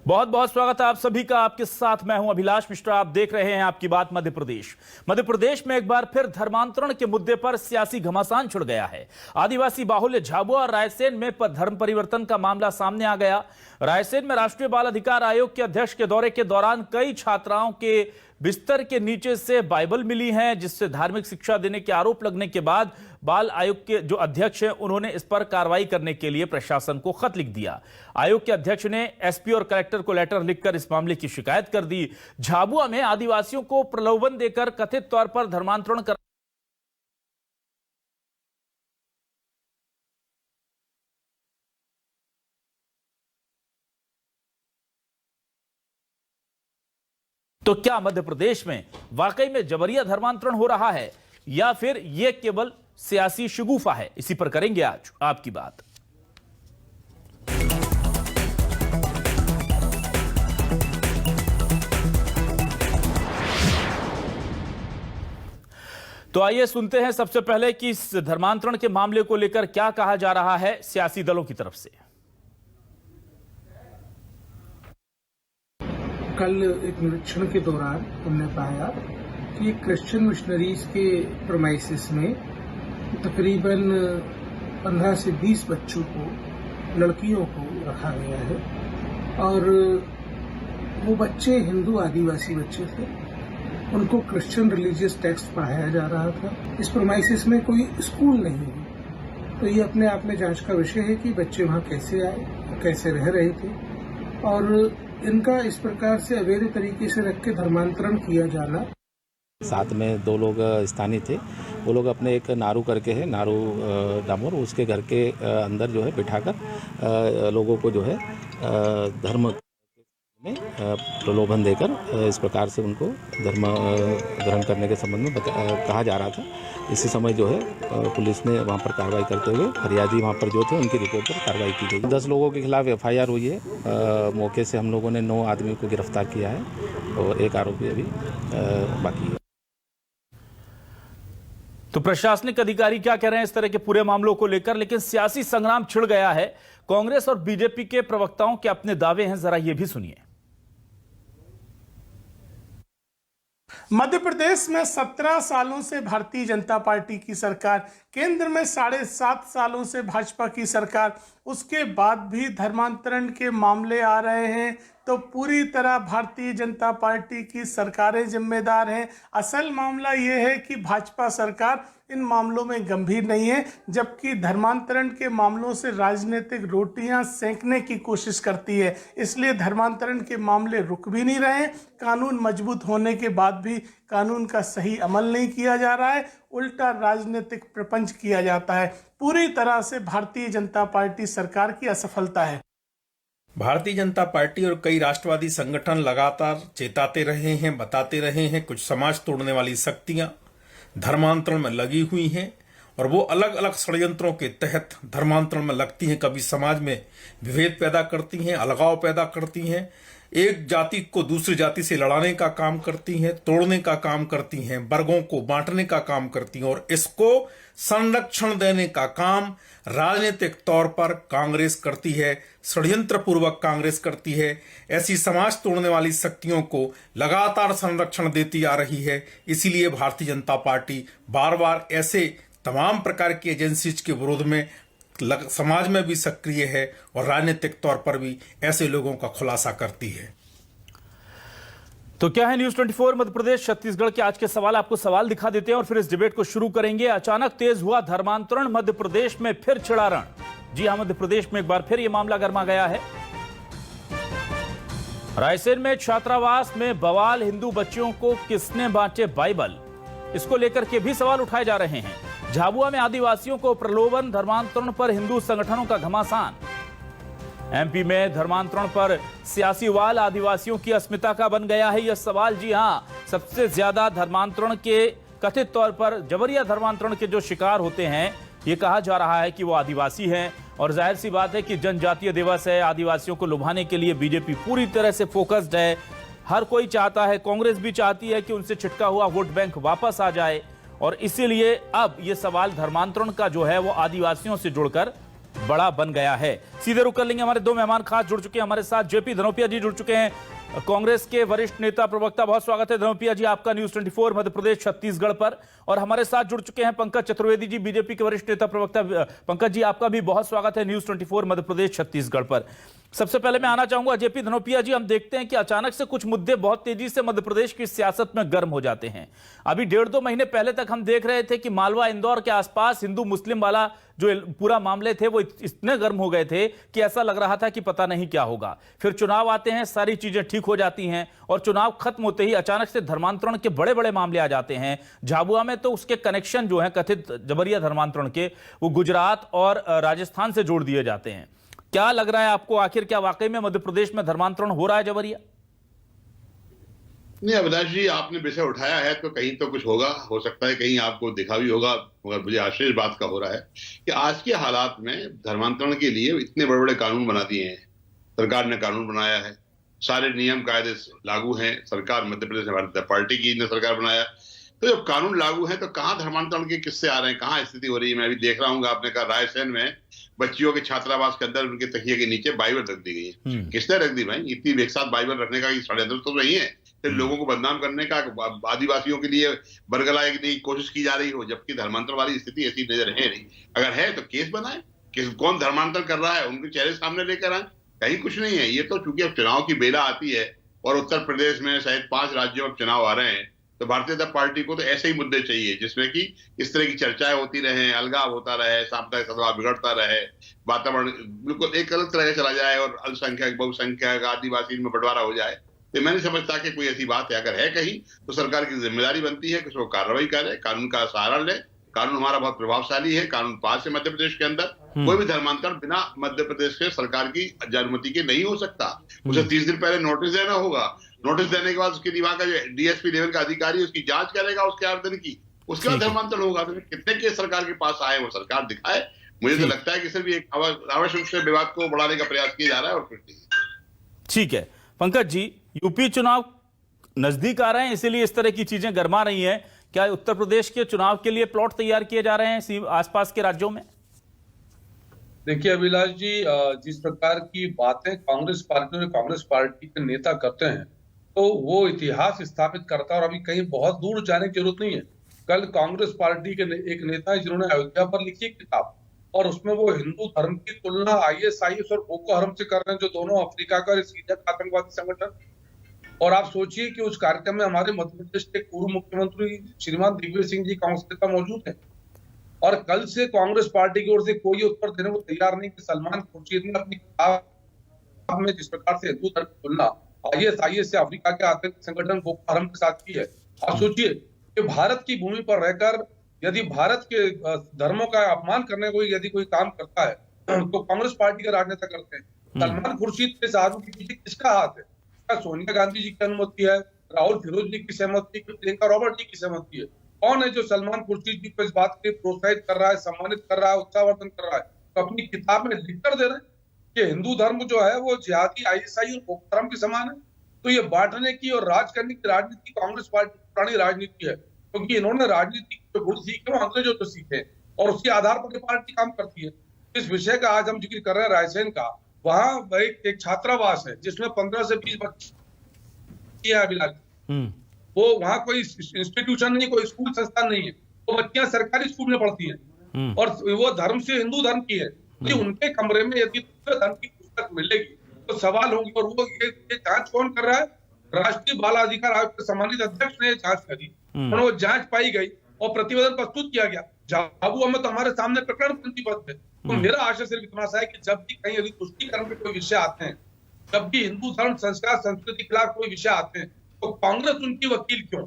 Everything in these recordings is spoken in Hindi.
बहुत बहुत स्वागत है आप सभी का। आपके साथ मैं हूं अभिलाष मिश्रा। आप देख रहे हैं आपकी बात मध्य प्रदेश। मध्य प्रदेश में एक बार फिर धर्मांतरण के मुद्दे पर सियासी घमासान छिड़ गया है। आदिवासी बाहुल्य झाबुआ और रायसेन में धर्म परिवर्तन का मामला सामने आ गया। रायसेन में राष्ट्रीय बाल अधिकार आयोग के अध्यक्ष के दौरे के दौरान कई छात्राओं के बिस्तर के नीचे से बाइबल मिली हैं, जिससे धार्मिक शिक्षा देने के आरोप लगने के बाद बाल आयोग के जो अध्यक्ष हैं उन्होंने इस पर कार्रवाई करने के लिए प्रशासन को खत लिख दिया। आयोग के अध्यक्ष ने एसपी और कलेक्टर को लेटर लिखकर इस मामले की शिकायत कर दी। झाबुआ में आदिवासियों को प्रलोभन देकर कथित तौर पर धर्मांतरण कर तो क्या मध्य प्रदेश में वाकई में जबरिया धर्मांतरण हो रहा है या फिर यह केवल सियासी शगुफा है? इसी पर करेंगे आज आपकी बात। तो आइए सुनते हैं सबसे पहले कि इस धर्मांतरण के मामले को लेकर क्या कहा जा रहा है सियासी दलों की तरफ से। कल एक निरीक्षण के दौरान हमने पाया कि क्रिश्चियन मिशनरीज के प्रमाइसिस में तकरीबन 15 से 20 बच्चों को, लड़कियों को रखा गया है और वो बच्चे हिंदू आदिवासी बच्चे थे। उनको क्रिश्चियन रिलीजियस टेक्स्ट पढ़ाया जा रहा था। इस प्रमाइसिस में कोई स्कूल नहीं है, तो ये अपने आप में जांच का विषय है कि बच्चे वहां कैसे आए, कैसे रह रहे थे और इनका इस प्रकार से अवैध तरीके से रख के धर्मांतरण किया जाना। साथ में 2 लोग स्थानीय थे। वो लोग अपने एक नारू करके है, नारू डामोर, उसके घर के अंदर जो है बिठाकर लोगों को जो है धर्म में प्रलोभन देकर इस प्रकार से उनको धर्म ग्रहण करने के संबंध में कहा जा रहा था। इसी समय जो है पुलिस ने वहां पर कार्रवाई करते हुए फरियादी वहां पर जो थे उनकी रिपोर्ट पर कार्रवाई की गई। 10 लोगों के खिलाफ एफआईआर हुई है। मौके से हम लोगों ने 9 आदमी को गिरफ्तार किया है और 1 आरोपी अभी बाकी है। तो प्रशासनिक अधिकारी क्या कह रहे हैं इस तरह के पूरे मामलों को लेकर, लेकिन सियासी संग्राम छिड़ गया है। कांग्रेस और बीजेपी के प्रवक्ताओं के अपने दावे हैं, जरा ये भी सुनिए। मध्य प्रदेश में 17 सालों से भारतीय जनता पार्टी की सरकार, केंद्र में 7.5 सालों से भाजपा की सरकार, उसके बाद भी धर्मांतरण के मामले आ रहे हैं तो पूरी तरह भारतीय जनता पार्टी की सरकारें जिम्मेदार हैं। असल मामला ये है कि भाजपा सरकार इन मामलों में गंभीर नहीं है, जबकि धर्मांतरण के मामलों से राजनीतिक रोटियां सेंकने की कोशिश करती है। इसलिए धर्मांतरण के मामले रुक भी नहीं रहे। कानून मजबूत होने के बाद भी कानून का सही अमल नहीं किया जा रहा है, उल्टा राजनीतिक प्रपंच किया जाता है। पूरी तरह से भारतीय जनता पार्टी सरकार की असफलता है। भारतीय जनता पार्टी और कई राष्ट्रवादी संगठन लगातार चेताते रहे हैं, बताते रहे हैं कुछ समाज तोड़ने वाली शक्तियां धर्मांतरण में लगी हुई हैं और वो अलग अलग षड्यंत्रों के तहत धर्मांतरण में लगती हैं। कभी समाज में विभेद पैदा करती हैं, अलगाव पैदा करती हैं, एक जाति को दूसरी जाति से लड़ाने का काम करती हैं, तोड़ने का काम करती हैं, वर्गों को बांटने का काम करती हैं और इसको संरक्षण देने का काम राजनीतिक तौर पर कांग्रेस करती है, षड्यंत्र पूर्वक कांग्रेस करती है। ऐसी समाज तोड़ने वाली शक्तियों को लगातार संरक्षण देती आ रही है। इसीलिए भारतीय जनता पार्टी बार बार ऐसे तमाम प्रकार की एजेंसीज के विरोध में समाज में भी सक्रिय है और राजनीतिक तौर पर भी ऐसे लोगों का खुलासा करती है। तो क्या है न्यूज 24 मध्य प्रदेश छत्तीसगढ़ के आज के सवाल, आपको सवाल दिखा देते हैं और फिर इस डिबेट को शुरू करेंगे। अचानक तेज हुआ धर्मांतरण, मध्य प्रदेश में फिर छिड़ा रण। जी हां, मध्य प्रदेश में एक बार फिर यह मामला गर्मा गया है। रायसेन में छात्रावास में बवाल, हिंदू बच्चियों को किसने बांटे बाइबल, इसको लेकर के भी सवाल उठाए जा रहे हैं। झाबुआ में आदिवासियों को प्रलोभन, धर्मांतरण पर हिंदू संगठनों का घमासान। एमपी में धर्मांतरण पर सियासी वाल, आदिवासियों की अस्मिता का बन गया है यह सवाल। जी हां, सबसे ज्यादा धर्मांतरण के कथित तौर पर जबरिया धर्मांतरण के जो शिकार होते हैं ये कहा जा रहा है कि वो आदिवासी हैं और जाहिर सी बात है कि जनजातीय दिवस है, आदिवासियों को लुभाने के लिए बीजेपी पूरी तरह से फोकस्ड है। हर कोई चाहता है, कांग्रेस भी चाहती है कि उनसे छिटका हुआ वोट बैंक वापस आ जाए और इसीलिए अब ये सवाल धर्मांतरण का जो है वो आदिवासियों से जुड़कर बड़ा बन गया है। सीधे रुक कर लेंगे, हमारे दो मेहमान खास जुड़ चुके हैं हमारे साथ। जेपी धनोपिया जी जुड़ चुके हैं, कांग्रेस के वरिष्ठ नेता प्रवक्ता। बहुत स्वागत है धनोपिया जी आपका न्यूज 24 मध्य प्रदेश छत्तीसगढ़ पर। और हमारे साथ जुड़ चुके हैं पंकज चतुर्वेदी जी, बीजेपी के वरिष्ठ नेता प्रवक्ता। पंकज जी आपका भी बहुत स्वागत है न्यूज 24 मध्य प्रदेश छत्तीसगढ़ पर। सबसे पहले मैं आना चाहूंगा जेपी धनोपिया जी, हम देखते हैं कि अचानक से कुछ मुद्दे बहुत तेजी से मध्य प्रदेश की सियासत में गर्म हो जाते हैं। अभी 1.5-2 महीने पहले तक हम देख रहे थे कि मालवा इंदौर के आसपास हिंदू मुस्लिम वाला जो पूरा मामले थे वो इतने गर्म हो गए थे कि ऐसा लग रहा था कि पता नहीं क्या होगा। फिर चुनाव आते हैं, सारी चीजें ठीक हो जाती हैं, और चुनाव खत्म होते ही अचानक से धर्मांतरण के बड़े बड़े मामले आ जाते हैं। झाबुआ में तो उसके कनेक्शन जो हैं कथित जबरिया धर्मांतरण के, वो गुजरात और राजस्थान से जोड़ दिए जाते हैं। क्या लग रहा है आपको, आखिर क्या वाकई में मध्य प्रदेश में धर्मांतरण हो रहा है जबरिया? नहीं अविनाश जी, आपने विषय उठाया है तो कहीं तो कुछ होगा, हो सकता है कहीं आपको दिखा भी होगा, मगर मुझे आश्चर्य इस बात का हो रहा है कि आज के हालात में धर्मांतरण के लिए इतने बड़े बड़े कानून बना दिए हैं। सरकार ने कानून बनाया है, सारे नियम कायदे लागू हैं। सरकार मध्य प्रदेश में भारतीय जनता पार्टी की ने सरकार बनाया, तो जब कानून लागू है तो कहाँ धर्मांतरण के किस्से आ रहे हैं, कहाँ स्थिति हो रही है। मैं अभी देख रहा हूँ, आपने कहा रायसेन में बच्चियों के छात्रावास के अंदर उनके तकिए के नीचे बाइबल रख दी गई है। किसने रख दी भाई? इतनी एक साथ बाइबल रखने का षड्यंत्र तो नहीं है, फिर लोगों को बदनाम करने का, आदिवासियों के लिए बरगलाने की कोशिश की जा रही हो, जबकि धर्मांतरण वाली स्थिति ऐसी नजर है नहीं। अगर है तो केस बनाए, कौन धर्मांतरण कर रहा है उनके चेहरे सामने लेकर आए, कहीं कुछ नहीं है। ये तो चूंकि अब चुनाव की बेला आती है और उत्तर प्रदेश में शायद 5 राज्यों में चुनाव आ रहे हैं, तो भारतीय जनता पार्टी को तो ऐसे ही मुद्दे चाहिए जिसमें कि इस तरह की चर्चाएं होती रहे, अलगाव होता रहे, सामुदायिक सद्भाव बिगड़ता रहे, वातावरण बिल्कुल एक अलग तरह का चला जाए और अल्पसंख्यक बहुसंख्यक आदिवासी में बंटवारा हो जाए। तो मैं नहीं समझता कि कोई ऐसी बात है। अगर है कहीं तो सरकार की जिम्मेदारी बनती है कि उसको कार्रवाई करे, कानून का सहारा ले। कानून हमारा बहुत प्रभावशाली है, कानून पास है मध्य प्रदेश के अंदर। कोई भी धर्मांतरण बिना मध्य प्रदेश के सरकार की अनुमति के नहीं हो सकता। उसे 30 दिन पहले नोटिस देना होगा। नोटिस देने के बाद उसके लिए वहां का जो डीएसपी लेवल का अधिकारी उसकी जांच करेगा उसके 8 दिन की, उसके बाद धर्मांतरण होगा। तो कितने केस सरकार के पास आए वो सरकार दिखाए। मुझे तो लगता है कि सिर्फ एक आवश्यक रूप से विवाद को बढ़ाने का प्रयास किया जा रहा है और कुछ नहीं। ठीक है पंकज जी, यूपी चुनाव नजदीक आ रहे हैं, इसीलिए इस तरह की चीजें गरमा रही हैं। क्या उत्तर प्रदेश के चुनाव के लिए प्लॉट तैयार किए जा रहे हैं आसपास के राज्यों में? देखिए अभिलाष जी, जिस प्रकार की बातें कांग्रेस पार्टी और कांग्रेस पार्टी के नेता करते हैं तो वो इतिहास स्थापित करता है और अभी कहीं बहुत दूर जाने की जरूरत नहीं है। कल कांग्रेस पार्टी के एक नेता है जिन्होंने अयोध्या पर लिखी किताब और उसमें वो हिंदू धर्म की तुलना ISIS और बोको हरम से कर रहे हैं, जो दोनों अफ्रीका का सीधा आतंकवादी संगठन। और आप सोचिए कि उस कार्यक्रम में हमारे मध्य प्रदेश के पूर्व मुख्यमंत्री श्रीमान दिग्विजय सिंह जी कांग्रेस नेता मौजूद हैं और कल से कांग्रेस पार्टी की ओर से कोई उत्तर देने को तैयार नहीं कि सलमान खुर्शीद ने अपनी किताब में जिस प्रकार से हिंदू धर्म की तुलना ISIS से अफ्रीका के आतंकी संगठन बोको हरम के साथ की है। आप सोचिए कि भारत की भूमि पर रहकर यदि भारत के धर्मों का अपमान करने को यदि कोई काम करता है तो कांग्रेस पार्टी के राजनेता करते हैं। सलमान खुर्शीद के साधु के पीछे किसका हाथ है? सोनिया गांधी जी की अनुमति है, राहुल फिरोज जी की सहमति है, प्रियंका रॉबर्ट जी की सहमति है। कौन है जो सलमान खुर्शीद जी को इस बात के लिए प्रोत्साहित कर रहा है, सम्मानित कर रहा है, उत्साहवर्धन कर रहा है? तो अपनी किताब में लिखकर दे रहे हैं कि हिंदू धर्म जो है वो जिहादी ISI और बोको हरम के समान है। तो ये बांटने की और राज करने की राजनीति कांग्रेस पार्टी की पुरानी राजनीति है, क्योंकि इन्होंने राजनीति के गुण सीखे वो अंग्रेजों से सीखे और उसके आधार पर पार्टी काम करती है। इस विषय का आज हम जिक्र कर रहे हैं रायसेन का। वहां एक छात्रावास है जिसमें 15 से 20 बच्चे हैं अभिलाष। वो वहां कोई इंस्टीट्यूशन नहीं, कोई स्कूल संस्थान नहीं है, वो बच्चियां सरकारी स्कूल में पढ़ती हैं और वो धर्म से हिंदू धर्म की है। तो उनके कमरे में यदि दूसरे धर्म की पुस्तक मिलेगी तो सवाल होंगे। और वो ये जांच कौन कर रहा है? राष्ट्रीय बाल अधिकार आयोग के सम्मानित अध्यक्ष ने जांच करी और वो जांच पाई गई और प्रतिवेदन प्रस्तुत किया गया। झाबुआ में तो हमारे सामने प्रकरण पंजीबद्ध है। तो मेरा आशय सिर्फ इतना सा है कि जब भी कहीं यदि तुष्टीकरण के कोई विषय आते हैं, जब भी हिंदू धर्म संस्कार संस्कृति के खिलाफ कोई विषय आते हैं, तो कांग्रेस उनकी वकील क्यों?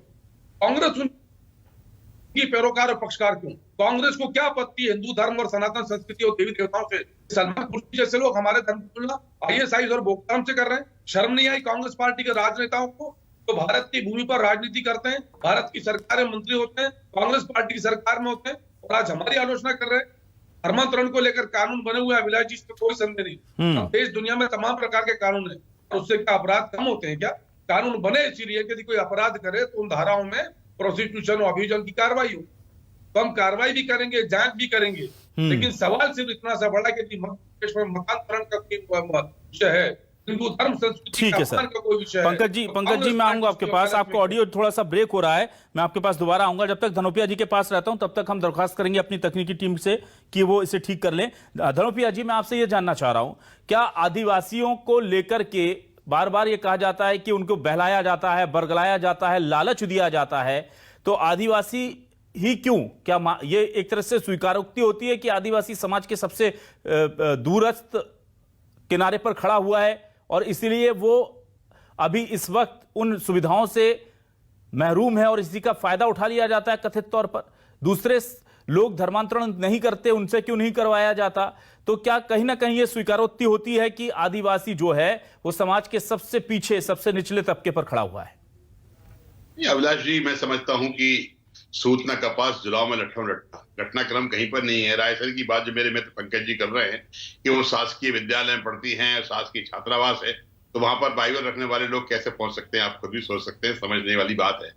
कांग्रेस उनकी पैरोकार और पक्षकार क्यों? कांग्रेस को क्या आपत्ति है हिंदू धर्म और सनातन संस्कृति और देवी देवताओं से? सलमान खुर्शीद जैसे लोग हमारे धर्म की तुलना ISIS और बोको हरम से कर रहे हैं। शर्म नहीं आई कांग्रेस पार्टी के राजनेताओं को? तो भारत की भूमि पर राजनीति करते हैं, भारत की सरकार में मंत्री होते हैं, कांग्रेस पार्टी की सरकार में होते हैं और आज हमारी आलोचना कर रहे हैं। धर्मांतरण को लेकर कानून बने हुए अभिलाष जी, इसमें कोई संदेह नहीं। देश दुनिया में तमाम प्रकार के कानून है और उससे क्या अपराध कम होते हैं क्या? कानून बने इसीलिए कि यदि कोई अपराध करे तो उन धाराओं में प्रोसिक्यूशन और अभियोजन की कार्रवाई हो। तो हम कार्रवाई भी करेंगे, जांच भी करेंगे लेकिन सवाल सिर्फ इतना सा बड़ा कि मध्य प्रदेश में मतांतरण का विषय है, हिंदू धर्म संस्कृति ठीक है सर। का कोई विषय पंकज जी मैं आऊंगा आपके पास। आपका ऑडियो थोड़ा सा ब्रेक हो रहा है, मैं आपके पास दोबारा आऊंगा। जब तक धनोपिया जी के पास रहता हूं तब तक हम दरख्वास्त करेंगे अपनी तकनीकी टीम से कि वो इसे ठीक कर लें। धनोपिया जी, मैं आपसे ये जानना चाह रहा हूं, क्या आदिवासियों को लेकर के बार बार ये कहा जाता है कि उनको बहलाया जाता है, बरगलाया जाता है, लालच दिया जाता है, तो आदिवासी ही क्यों? क्या ये एक तरह से स्वीकारोक्ति होती है कि आदिवासी समाज के सबसे दूरस्थ किनारे पर खड़ा हुआ है और इसीलिए वो अभी इस वक्त उन सुविधाओं से महरूम है और इसी का फायदा उठा लिया जाता है कथित तौर पर? दूसरे लोग धर्मांतरण नहीं करते, उनसे क्यों नहीं करवाया जाता? तो क्या कहीं ना कहीं ये स्वीकारोक्ति होती है कि आदिवासी जो है वो समाज के सबसे पीछे, सबसे निचले तबके पर खड़ा हुआ है? अभिलाष जी, मैं समझता हूं कि सूत न कपास जुलाव में लट्ठम लट्ठा, घटनाक्रम कहीं पर नहीं है। रायसर की बात जो मेरे मित्र पंकज जी कर रहे हैं कि वो शासकीय विद्यालय में पढ़ती हैं, शासकीय छात्रावास है, तो वहां पर बाइबल रखने वाले लोग कैसे पहुंच सकते हैं, आप खुद भी सोच सकते हैं, समझने वाली बात है।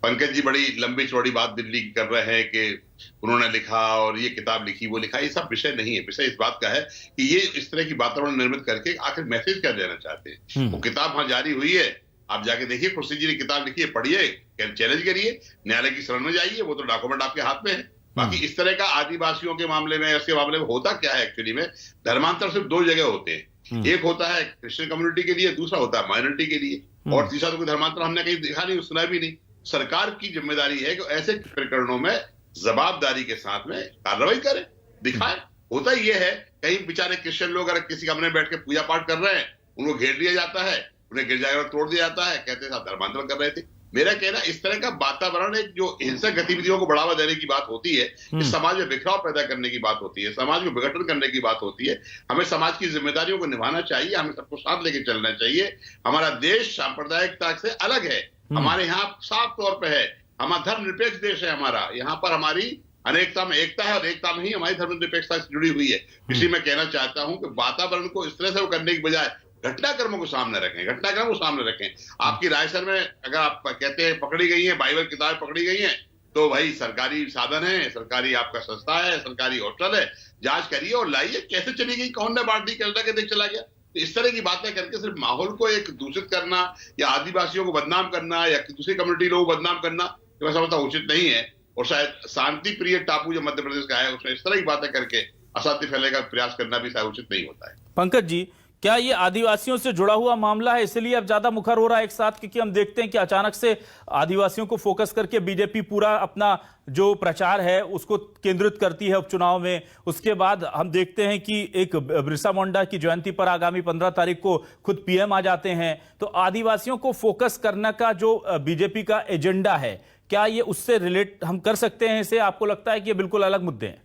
पंकज जी बड़ी लंबी चौड़ी बात दिल्ली की कर रहे हैं कि उन्होंने लिखा और ये किताब लिखी, वो लिखा, ये सब विषय नहीं है। विषय इस बात का है कि ये इस तरह की वातावरण निर्मित करके आखिर मैसेज क्या देना चाहते हैं। वो किताब वहां जारी हुई है, आप जाके देखिए, खुर्शी जी ने किताब लिखी है, पढ़िए, चैलेंज करिए, न्यायालय की शरण में जाइए, वो तो डॉक्यूमेंट आपके हाथ में है। बाकी इस तरह का आदिवासियों के मामले में, इसके मामले में होता क्या है एक्चुअली में, धर्मांतर सिर्फ दो जगह होते हैं। एक होता है क्रिश्चियन कम्युनिटी के लिए, दूसरा होता है माइनॉरिटी के लिए, और तीसरा तो कोई धर्मांतर हमने कहीं देखा नहीं, सुना भी नहीं। सरकार की जिम्मेदारी है कि ऐसे प्रकरणों में जवाबदारी के साथ में कार्रवाई करे, दिखाए। होता ही ये है, कहीं बेचारे क्रिश्चियन लोग अगर किसी कमरे में बैठ के पूजा पाठ कर रहे हैं, उनको घेर लिया जाता है, उन्हें गिरजाघर तोड़ दिया जाता है, कहते हैं धर्मांतरण कर रहे थे। मेरा कहना, इस तरह का वातावरण एक जो हिंसक गतिविधियों को बढ़ावा देने की बात होती है, इस समाज में बिखराव पैदा करने की बात होती है, समाज को विघटन करने की बात होती है। हमें समाज की जिम्मेदारियों को निभाना चाहिए, हमें सबको साथ लेके चलना चाहिए। हमारा देश सांप्रदायिकता से अलग है, हमारे यहाँ साफ तौर पर है, हमारा धर्मनिरपेक्ष देश है हमारा, यहाँ पर हमारी अनेकता में एकता है और एकता में ही हमारी धर्मनिरपेक्षता से जुड़ी हुई है। इसलिए मैं कहना चाहता हूं कि वातावरण को इस तरह से करने की बजाय घटनाक्रमों को सामने रखें, घटनाक्रम को सामने रखें। आपकी रायसर में अगर आप कहते हैं पकड़ी गई है, बाइबल किताबें पकड़ी गई हैं, तो भाई सरकारी साधन है, सरकारी आपका संस्था है, सरकारी हॉस्टल है, जांच करिए और लाइए, कैसे चली गई, कौन ने बांट दी, कैनेडा के देख चला गया। तो इस तरह की बातें करके सिर्फ माहौल को एक दूषित करना या आदिवासियों को बदनाम करना या दूसरी कम्युनिटी लोगों को बदनाम करना, मैं समझता उचित नहीं है। और शायद शांति प्रिय टापू जो मध्य प्रदेश का है, उसमें इस तरह की बातें करके अशांति फैलाने का प्रयास करना भी शायद उचित नहीं होता है। पंकज जी, क्या ये आदिवासियों से जुड़ा हुआ मामला है, इसलिए अब ज्यादा मुखर हो रहा है एक साथ? क्योंकि हम देखते हैं कि अचानक से आदिवासियों को फोकस करके बीजेपी पूरा अपना जो प्रचार है उसको केंद्रित करती है उपचुनाव में। उसके बाद हम देखते हैं कि एक बिरसा मुंडा की जयंती पर आगामी 15 तारीख को खुद पीएम आ जाते हैं। तो आदिवासियों को फोकस करने का जो बीजेपी का एजेंडा है, क्या ये उससे रिलेट हम कर सकते हैं इसे? आपको लगता है कि ये बिल्कुल अलग मुद्दे हैं?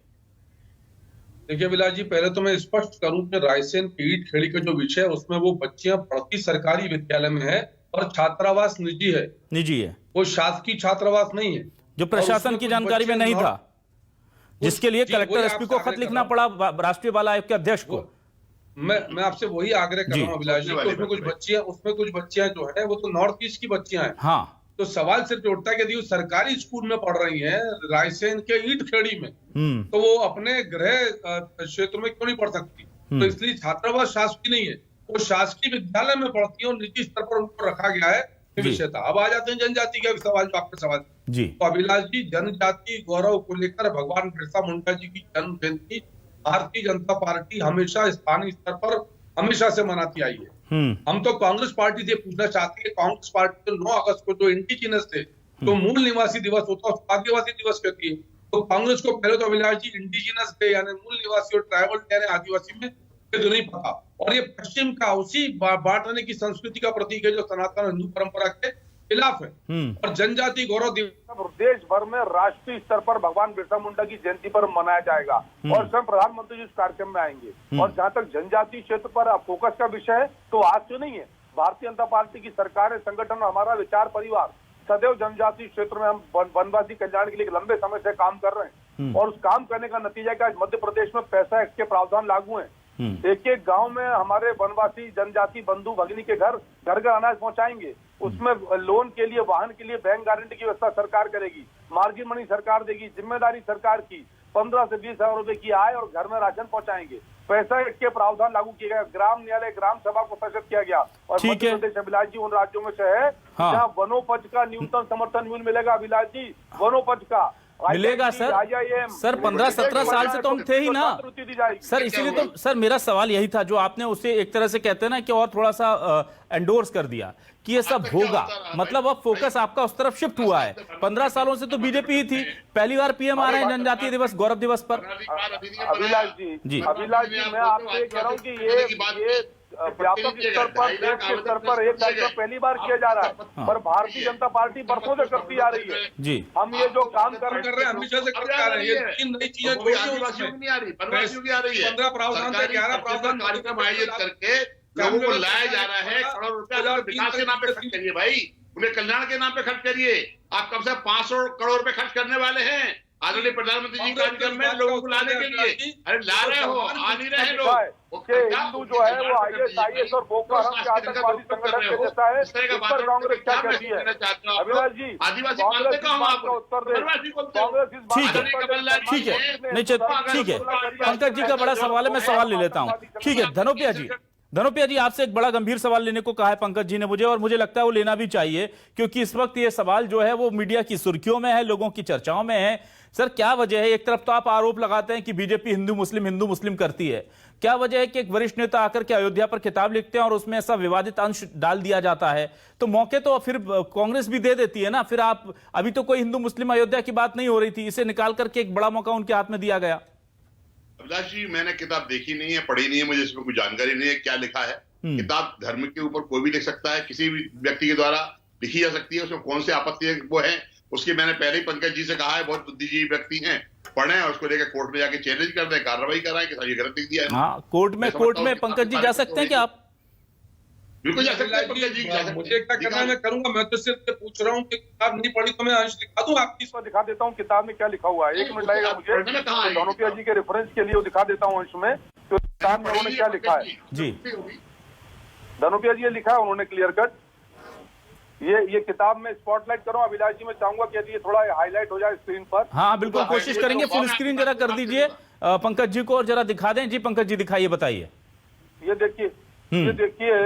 देखिए विलास जी, पहले तो मैं स्पष्ट करूं कि रायसेन की ईट खेड़ी का जो विषय है उसमें वो बच्चियां पढ़ती सरकारी विद्यालय में है और छात्रावास निजी है, वो शासकीय छात्रावास नहीं है, जो प्रशासन की जानकारी में नहीं था, जिसके लिए कलेक्टर एसपी को खत लिखना पड़ा राष्ट्रीय बाल आयोग के अध्यक्ष को। मैं आपसे वही आग्रह कर रहा हूँ अभिलाष जी, उसमें कुछ बच्चियां जो है वो तो नॉर्थ ईस्ट की बच्चियां हैं। हाँ, तो सवाल सिर्फ उठता है कि सरकारी स्कूल में पढ़ रही हैं रायसेन के ईट खेड़ी में, तो वो अपने गृह क्षेत्र में क्यों नहीं पढ़ सकती? तो इसलिए छात्रावास शासकीय नहीं है, वो शासकीय विद्यालय में पढ़ती है और निजी स्तर पर उनको रखा गया है विषय था। अब आ जाते हैं जनजाति का सवाल, जो आपका सवाल जी। तो अभिलाष जी, जनजाति गौरव को लेकर भगवान बिरसा मुंडा जी की जन्म जयंती भारतीय जनता पार्टी हमेशा स्थानीय स्तर पर हमेशा से मनाती आई है। हम तो कांग्रेस पार्टी से पूछना चाहते हैं, कांग्रेस पार्टी तो 9 अगस्त को जो इंडिजिनस थे, तो मूल निवासी दिवस होता है, उसको आदिवासी दिवस कहती है। तो कांग्रेस को पहले तो अभिलाष जी इंडिजिनस डे यानी मूल निवासी और ट्राइबल डे यानी आदिवासी में तो नहीं पता, और ये पश्चिम का उसी बांटने की संस्कृति का प्रतीक है जो सनातन हिंदू परंपरा के खिलाफ है। और जनजाति गौरव दिवस देश भर में राष्ट्रीय स्तर पर भगवान बिरसा मुंडा की जयंती पर मनाया जाएगा और स्वयं प्रधानमंत्री जी इस कार्यक्रम में आएंगे। और जहां तक जनजाति क्षेत्र पर फोकस का विषय है, तो आज तो नहीं है, भारतीय जनता पार्टी की सरकार, संगठन, हमारा विचार परिवार सदैव जनजाति क्षेत्र में हम वनवासी कल्याण के लिए लंबे समय से काम कर रहे हैं। और उस काम करने का नतीजा क्या, मध्य प्रदेश में पैसा एक्ट के प्रावधान लागू हैं। एक एक गांव में हमारे वनवासी जनजाति बंधु भगिनी के घर घर अनाज पहुंचाएंगे। उसमें लोन के लिए, वाहन के लिए बैंक गारंटी की व्यवस्था सरकार करेगी, मार्जिन मनी सरकार देगी, जिम्मेदारी सरकार की। 15 से 20 हजार रुपए की आय और घर में राशन पहुंचाएंगे। पैसा एक्ट के प्रावधान लागू किए गए, ग्राम न्यायालय ग्राम सभा को सशक्त किया गया और ठीक मध्य है। प्रदेश अभिलाष जी उन राज्यों में से है जहां वनोपज का न्यूनतम समर्थन मूल्य मिलेगा। अभिलाष जी वनोपज का मिलेगा सर। सर 15-17 साल से तो हम थे ही ना सर, इसीलिए तो सर मेरा सवाल यही था जो आपने उसे एक तरह से कहते हैं ना कि और थोड़ा सा एंडोर्स कर दिया कि ये सब होगा, मतलब अब फोकस आपका उस तरफ शिफ्ट हुआ है। 15 सालों से तो बीजेपी ही थी, पहली बार पीएम आ रहे हैं जनजातीय दिवस गौरव दिवस पर। अभिलाष जी मैं आपसे कह रहा हूँ कि ये व्यापक स्तर पर देश के स्तर पर एक कार्यक्रम पहली बार किया जा रहा है, पर भारतीय जनता पार्टी बरसों से करती आ रही है जी। हम ये जो काम कर रहे हैं हमेशा से करते आ रहे हैं, ये तीन नई चीजें जोड़ी हैं उसमें। 15 प्रावधान से 11 प्रावधान कार्यक्रम आयोजित करके लोगों को लाया जा रहा है। करोड़ रुपया विकास के नाम पे खर्च करिए भाई, उन्हें कल्याण के नाम पे खर्च करिए। आप कम से 500 करोड़ रुपए खर्च करने वाले हैं आदरणीय प्रधानमंत्री जी कार्यक्रम में लोगों को लाने के लिए। अरे ला रहे हो, आ नहीं रहे लोग। हिंदू जो है वो ISIS और बोको हराम के आतंकवादी संगठन के जैसा है, इस पर कांग्रेस क्या कहती है? अभिलाष जी आदिवासी मानते कहाँ हो आप? उत्तर दे। कांग्रेस इस ठीक है, ठीक है, नहीं ठीक है, पंकज जी का बड़ा सवाल है, मैं सवाल ले लेता हूं। ठीक है, धनोपिया जी आपसे एक बड़ा गंभीर सवाल लेने को कहा है पंकज जी ने मुझे, और मुझे लगता है वो लेना भी चाहिए क्योंकि इस वक्त ये सवाल जो है वो मीडिया की सुर्खियों में है, लोगों की चर्चाओं में है। सर क्या वजह है, एक तरफ तो आप आरोप लगाते हैं कि बीजेपी हिंदू मुस्लिम करती है, क्या वजह है कि एक वरिष्ठ नेता आकर के अयोध्या पर खिताब लिखते हैं और उसमें ऐसा विवादित अंश डाल दिया जाता है, तो मौके तो फिर कांग्रेस भी दे देती है ना। फिर आप अभी तो कोई हिंदू मुस्लिम अयोध्या की बात नहीं हो रही थी, इसे निकाल करके एक बड़ा मौका उनके हाथ में दिया गया। अभिलाष जी मैंने किताब देखी नहीं है, पढ़ी नहीं है, मुझे इसमें कुछ जानकारी नहीं है क्या लिखा है। किताब धर्म के ऊपर कोई भी लिख सकता है, किसी भी व्यक्ति के द्वारा लिखी जा सकती है, उसमें कौन से आपत्ति वो है उसकी मैंने पहले ही पंकज जी से कहा है, बहुत बुद्धिजीवी व्यक्ति हैं, पढ़ें और उसको लेकर कोर्ट में जाके चैलेंज कर दें, कार्रवाई कराएं कि ये गलत लिख दिया है। हाँ, कोर्ट में पंकज जी जा सकते हैं क्या आप? बिल्कुल जा सकते हैं पंकज जी। मुझे क्या करना है मैं करूंगा, मैं तो सिर्फ पूछ रहा हूँ कि किताब नहीं पढ़ी तो मैं अंश दिखा दूं आपकी। इसको दिखा देता हूँ किताब में क्या लिखा हुआ है, 1 मिनट लगेगा मुझे। धनोपिया जी के रेफरेंस के लिए वो दिखा देता हूँ अंश में, तो किताब में उन्होंने क्या लिखा है जी। धनोपिया जी ये लिखा है उन्होंने क्लियर कट। ये किताब में स्पॉटलाइट करो अभिलाष जी, मैं चाहूंगा कि यदि ये थोड़ा हाईलाइट हो जाए स्क्रीन पर। हाँ बिल्कुल, कोशिश करेंगे, फुल स्क्रीन जरा कर दीजिए पंकज जी को और जरा दिखा दें। जी पंकज जी दिखाइए, बताइए। ये देखिए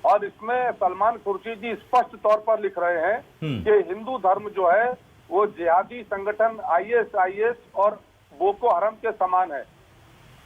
और इसमें सलमान खुर्शीद जी स्पष्ट तौर पर लिख रहे हैं कि हिंदू धर्म जो है वो जिहादी संगठन ISIS और बोको हराम के समान है,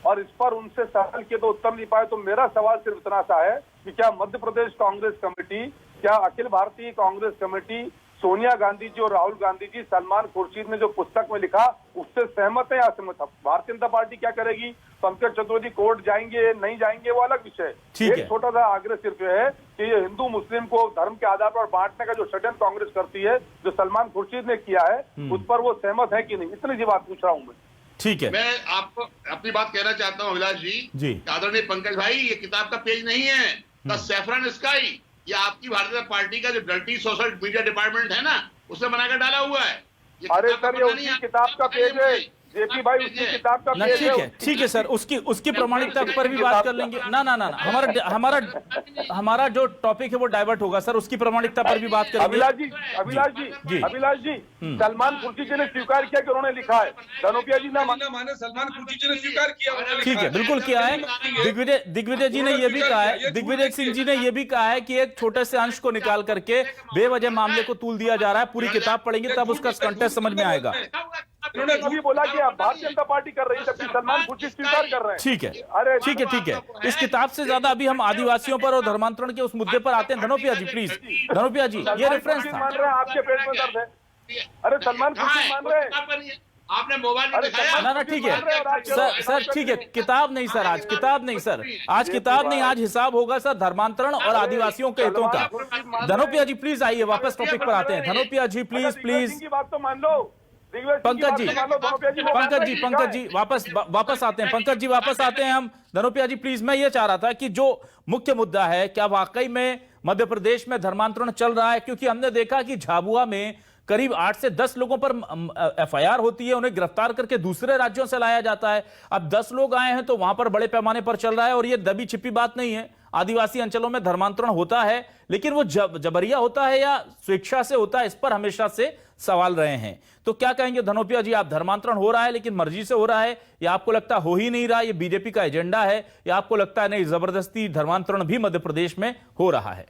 और इस पर उनसे सवाल किए तो उत्तर नहीं पाए। तो मेरा सवाल सिर्फ इतना सा है कि क्या मध्य प्रदेश कांग्रेस कमेटी, क्या अखिल भारतीय कांग्रेस कमेटी, सोनिया गांधी जी और राहुल गांधी जी सलमान खुर्शीद ने जो पुस्तक में लिखा उससे सहमत है या असहमत है? भारतीय जनता पार्टी क्या करेगी? पंकज चतुर्वेदी कोर्ट जाएंगे नहीं जाएंगे वो अलग विषय है। एक छोटा सा आग्रह सिर्फ है कि ये हिंदू मुस्लिम को धर्म के आधार पर बांटने का जो षड्यंत्र कांग्रेस करती है, जो सलमान खुर्शीद ने किया है, उस पर वो सहमत है कि नहीं, इतनी सी बात पूछ रहा हूँ मैं। ठीक है, मैं आपको अपनी बात कहना चाहता हूँ अभिलाष जी। आदरणीय पंकज भाई, ये किताब का पेज नहीं है द सैफरन स्काई, ये आपकी भारतीय जनता पार्टी का जो डर्टी सोशल मीडिया डिपार्टमेंट है ना, उसने बनाकर डाला हुआ है। अरे सर ये उसकी किताब का पेज है जेपी भाई, उसकी किताब का पेज है। ठीक है सर, उसकी प्रामाणिकता पर भी बात कर लेंगे ना। हमारा जो टॉपिक है वो डाइवर्ट होगा सर, उसकी प्रामाणिकता पर भी बात करेंगे। अभिलाष जी सलमान खुर्शीद जी ने स्वीकार किया कि उन्होंने लिखा है, धनोपिया जी ना माने सलमान खुर्शीद जी ने स्वीकार किया। ठीक है, बिल्कुल किया है। दिग्विजय जी ने यह भी कहा है, दिग्विजय सिंह जी ने यह भी कहा है कि एक छोटे से अंश को निकाल करके बेवजह मामले को तूल दिया जा रहा है। पूरी किताब पढ़ेंगे तब उसका कंटेक्स्ट समझ में आएगा। उन्होंने अभी बोला कि आप भारतीय जनता पार्टी कर रही है, जबकि सलमान खुर्शीद स्वीकार कर रहे हैं। ठीक है। इस किताब से ज्यादा अभी हम आदिवासियों पर और धर्मांतरण के उस मुद्दे पर आते हैं। धनोपिया जी प्लीज, धनोपिया जी ये रेफरेंस था। मान रहे हैं आपके पेट में दर्द है? अरे सलमान खुर्शीद मान रहे हैं, आपने मोबाइल में दिखाया ना ठीक है सर ठीक है, किताब नहीं सर, आज किताब नहीं, आज हिसाब होगा सर धर्मांतरण और आदिवासियों के हितों का। धनोपिया जी प्लीज आइए, वापस टॉपिक पर आते हैं। धनोपिया जी प्लीज की बात तो मान लो। पंकज जी वापस आते हैं। पंकज जी वापस आते हैं हम। धनोपिया जी प्लीज, मैं ये चाह रहा था कि जो मुख्य मुद्दा है, क्या वाकई में मध्य प्रदेश में धर्मांतरण चल रहा है? क्योंकि हमने देखा कि झाबुआ में करीब 8 से 10 लोगों पर FIR होती है, उन्हें गिरफ्तार करके दूसरे राज्यों से लाया जाता है। अब 10 लोग आए हैं तो वहां पर बड़े पैमाने पर चल रहा है, और ये दबी छिपी बात नहीं है। आदिवासी अंचलों में धर्मांतरण होता है, लेकिन वो जबरिया होता है या स्वेच्छा से होता है, इस पर हमेशा से सवाल रहे हैं। तो क्या कहेंगे धनोपिया जी, आप धर्मांतरण हो रहा है लेकिन मर्जी से हो रहा है, या आपको लगता हो ही नहीं रहा, ये बीजेपी का एजेंडा है, या आपको लगता है नहीं जबरदस्ती धर्मांतरण भी मध्य प्रदेश में हो रहा है?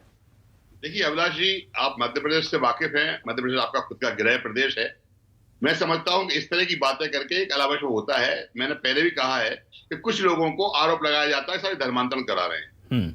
देखिए अभिलाष जी, आप मध्य प्रदेश से वाकिफ हैं, मध्य प्रदेश आपका खुद का गृह प्रदेश है। मैं समझता हूं कि इस तरह की बातें करके एक अलावा जो होता है, मैंने पहले भी कहा है कि कुछ लोगों को आरोप लगाया जाता है सारे धर्मांतरण करा रहे हैं।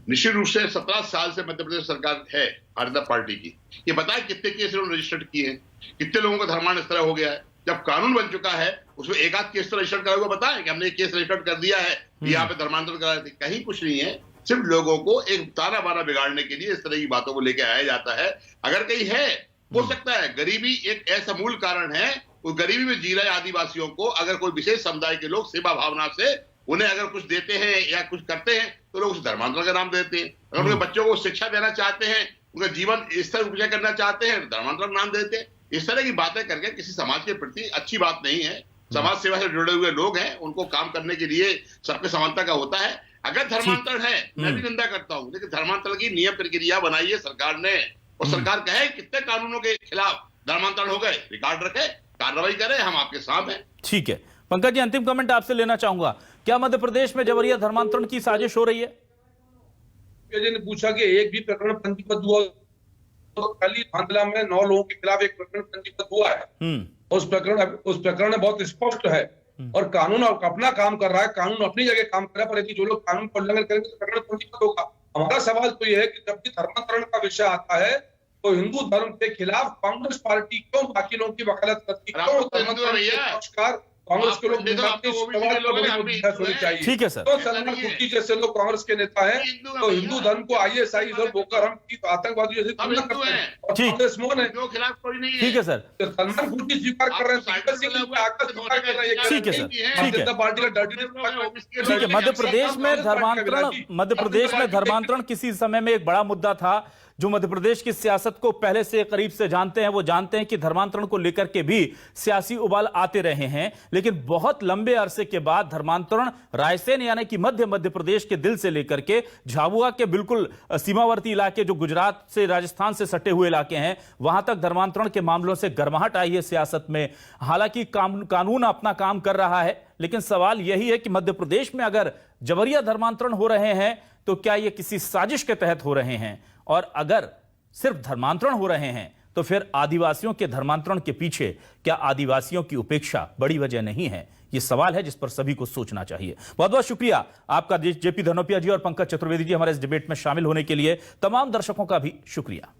निश्चित रूप से 17 साल से मध्य प्रदेश सरकार है भारतीय जनता पार्टी की, ये बताए कितने केस उन्होंने रजिस्टर्ड किए हैं, कितने लोगों का धर्मांतरण इस तरह हो गया है। जब कानून बन चुका है उसमें एक आध केस तो रजिस्टर्ड करा हुआ बताएं कि हमने एक केस रजिस्टर्ड कर दिया है, यहाँ पे धर्मांतरण करा रहे थे। कहीं कुछ नहीं है, सिर्फ लोगों को एक ताना बाना बिगाड़ने के लिए इस तरह की बातों को लेकर आया जाता है। अगर कहीं है, हो सकता है गरीबी एक ऐसा मूल कारण है, उस गरीबी में जी रहे आदिवासियों को अगर कोई विशेष समुदाय के लोग सेवा भावना से उन्हें अगर कुछ देते हैं या कुछ करते हैं तो लोग उसे धर्मांतरण का नाम देते हैं। अगर उनके बच्चों को शिक्षा देना चाहते हैं, उनका जीवन स्तर ऊंचा करना चाहते हैं, धर्मांतरण नाम देते हैं। इस तरह की बातें करके किसी समाज के प्रति अच्छी बात नहीं है। समाज सेवा से जुड़े हुए लोग हैं, उनको काम करने के लिए सबके समानता का होता है। अगर धर्मांतरण है, मैं भी निंदा करता हूं, लेकिन धर्मांतरण की नियम प्रक्रिया बनाई है सरकार ने, और सरकार कहे कितने कानूनों के खिलाफ धर्मांतरण हो गए, रिकॉर्ड रखे, कार्रवाई करें, हम आपके साथ हैं। ठीक है पंकज जी, अंतिम कमेंट आपसे लेना चाहूंगा, क्या मध्य प्रदेश में जबरिया धर्मांतरण की साजिश हो रही है? जी ने पूछा कि एक भी प्रकरण पंजीबद्ध हुआ, तो कल ही धांधला में 9 लोगों के खिलाफ एक प्रकरण पंजीबद्ध हुआ है। उस प्रकरण में बहुत स्पष्ट है और कानून अपना काम कर रहा है, कानून अपनी जगह काम कर रहा है, पर जो लोग कानून का उल्लंघन करेंगे तो प्रकरण पंजीबद्ध होगा। हमारा सवाल तो यह है कि जब भी धर्मांतरण का विषय आता है तो हिंदू धर्म के खिलाफ कांग्रेस पार्टी क्यों बाकी लोगों की वकालत करती है? कांग्रेस के लोग चाहिए। ठीक है सर। तो सलमान खुर्शी जैसे लोग कांग्रेस के नेता हैं, तो हिंदू धर्म को ISI होकर हम आतंकवादी जैसे तुलना करते हैं और कांग्रेस मौन है। ठीक है सर, सलमान खुर्शी स्वीकार कर रहे हैं, ठीक है सर, ठीक है। पार्टी का डर्टी। ठीक है, मध्य प्रदेश में धर्मांतरण किसी समय में एक बड़ा मुद्दा था। जो मध्य प्रदेश की सियासत को पहले से करीब से जानते हैं वो जानते हैं कि धर्मांतरण को लेकर के भी सियासी उबाल आते रहे हैं, लेकिन बहुत लंबे अरसे के बाद धर्मांतरण रायसेन यानी कि मध्य प्रदेश के दिल से लेकर के झाबुआ के बिल्कुल सीमावर्ती इलाके जो गुजरात से राजस्थान से सटे हुए इलाके हैं वहां तक धर्मांतरण के मामलों से गर्माहट आई है सियासत में। हालांकि कानून अपना काम कर रहा है, लेकिन सवाल यही है कि मध्य प्रदेश में अगर जबरिया धर्मांतरण हो रहे हैं तो क्या ये किसी साजिश के तहत हो रहे हैं, और अगर सिर्फ धर्मांतरण हो रहे हैं तो फिर आदिवासियों के धर्मांतरण के पीछे क्या आदिवासियों की उपेक्षा बड़ी वजह नहीं है? यह सवाल है जिस पर सभी को सोचना चाहिए। बहुत बहुत शुक्रिया आपका जेपी धनोपिया जी और पंकज चतुर्वेदी जी हमारे इस डिबेट में शामिल होने के लिए। तमाम दर्शकों का भी शुक्रिया।